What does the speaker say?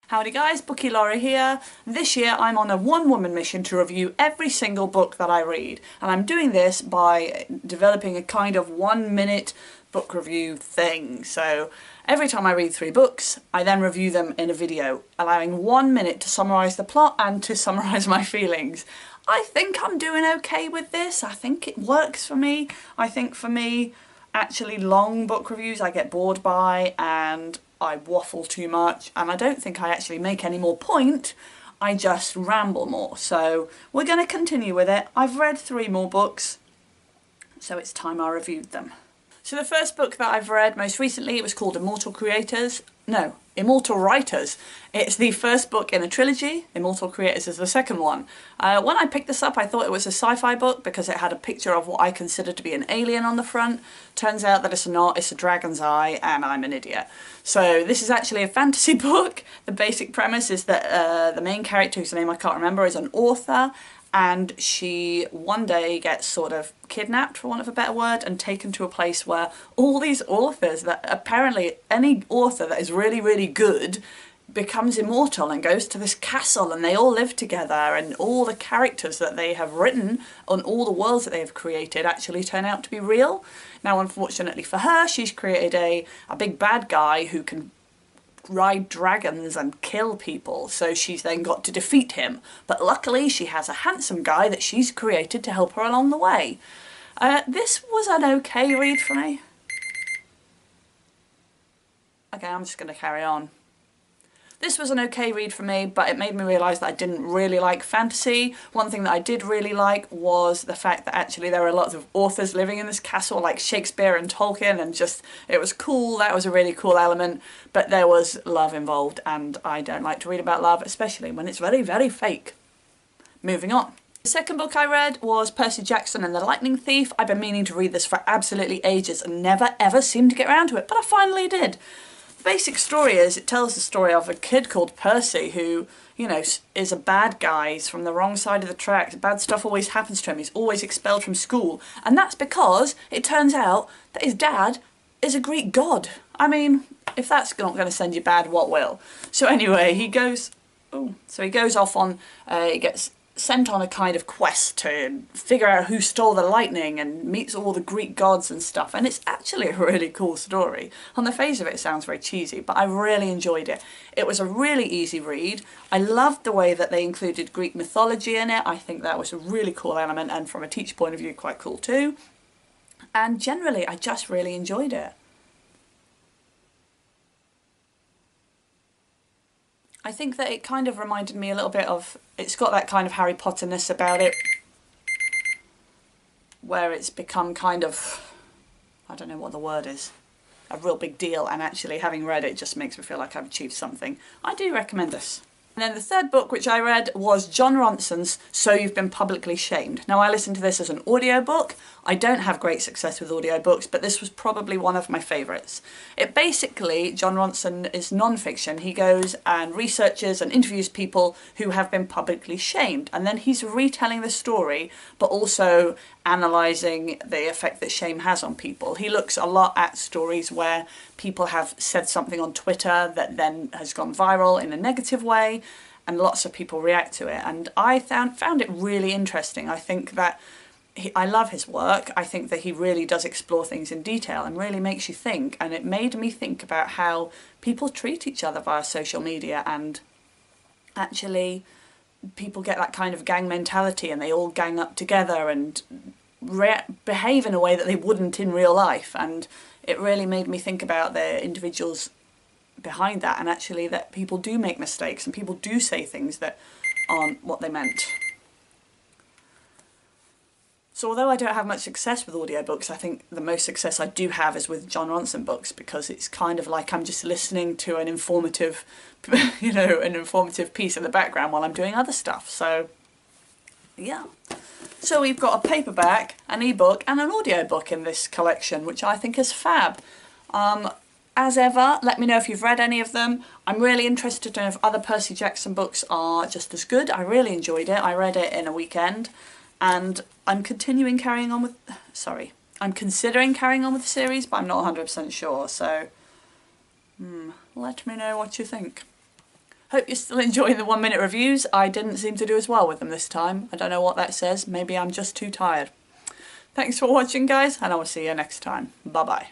Howdy guys, Bookie Laurie here. This year I'm on a one-woman mission to review every single book that I read, and I'm doing this by developing a kind of 1-minute book review thing. So every time I read 3 books, I then review them in a video, allowing 1 minute to summarise the plot and to summarise my feelings. I think I'm doing okay with this. I think it works for me. I think for me, actually long book reviews I get bored by and I waffle too much, and I don't think I actually make any more point, I just ramble more. So we're going to continue with it. I've read 3 more books, so it's time I reviewed them. So the first book that I've read most recently, it was called Immortal Creators. No, Immortal Writers. It's the first book in a trilogy. Immortal Creators is the second one. When I picked this up, I thought it was a sci-fi book because it had a picture of what I consider to be an alien on the front. Turns out that it's not, it's a dragon's eye, and I'm an idiot. So this is actually a fantasy book. The basic premise is that the main character, whose name I can't remember, is an author, and she one day gets sort of kidnapped, for want of a better word, and taken to a place where all these authors, that apparently any author that is really, really good becomes immortal and goes to this castle, and they all live together, and all the characters that they have written on all the worlds that they have created actually turn out to be real. Now unfortunately for her, she's created a big bad guy who can ride dragons and kill people, so she's then got to defeat him. But luckily she has a handsome guy that she's created to help her along the way. This was an okay read for me. Okay, I'm just going to carry on. This was an okay read for me, but it made me realise that I didn't really like fantasy. One thing that I did really like was the fact that actually there were lots of authors living in this castle, like Shakespeare and Tolkien, and just, it was cool. That was a really cool element, but there was love involved, and I don't like to read about love, especially when it's very, very fake. Moving on. The second book I read was Percy Jackson and the Lightning Thief. I've been meaning to read this for absolutely ages and never ever seemed to get around to it, but I finally did. The basic story is, it tells the story of a kid called Percy who, you know, is a bad guy. He's from the wrong side of the tracks. Bad stuff always happens to him. He's always expelled from school. And that's because it turns out that his dad is a Greek god. I mean, if that's not going to send you bad, what will? So anyway, he goes off on, he gets sent on a kind of quest to figure out who stole the lightning and meets all the Greek gods and stuff, and it's actually a really cool story. On the face of it, it sounds very cheesy, but I really enjoyed it. It was a really easy read. I loved the way that they included Greek mythology in it. I think that was a really cool element, and from a teacher point of view, quite cool too. And generally, I just really enjoyed it. I think that it kind of reminded me a little bit of, it's got that kind of Harry Potter-ness about it, where it's become kind of, I don't know what the word is, a real big deal, and actually having read it just makes me feel like I've achieved something. I do recommend this. And then the third book which I read was John Ronson's So You've Been Publicly Shamed. Now I listened to this as an audiobook. I don't have great success with audiobooks, but this was probably one of my favourites. It basically, John Ronson is non-fiction. He goes and researches and interviews people who have been publicly shamed, and then he's retelling the story, but also analysing the effect that shame has on people. He looks a lot at stories where people have said something on Twitter that then has gone viral in a negative way, and lots of people react to it, and I found it really interesting. I think that I love his work. I think that he really does explore things in detail and really makes you think, and it made me think about how people treat each other via social media, and actually people get that kind of gang mentality and they all gang up together and behave in a way that they wouldn't in real life, and it really made me think about the individuals behind that, and actually that people do make mistakes and people do say things that aren't what they meant. So although I don't have much success with audiobooks, I think the most success I do have is with John Ronson books, because it's kind of like I'm just listening to an informative, you know, an informative piece in the background while I'm doing other stuff. So yeah. So we've got a paperback, an ebook and an audiobook in this collection, which I think is fab. As ever, let me know if you've read any of them. I'm really interested to know if other Percy Jackson books are just as good. I really enjoyed it. I read it in a weekend, and I'm considering carrying on with the series, but I'm not 100% sure, so let me know what you think. Hope you're still enjoying the 1 minute reviews. I didn't seem to do as well with them this time. I don't know what that says. Maybe I'm just too tired. Thanks for watching, guys, and I will see you next time. Bye bye.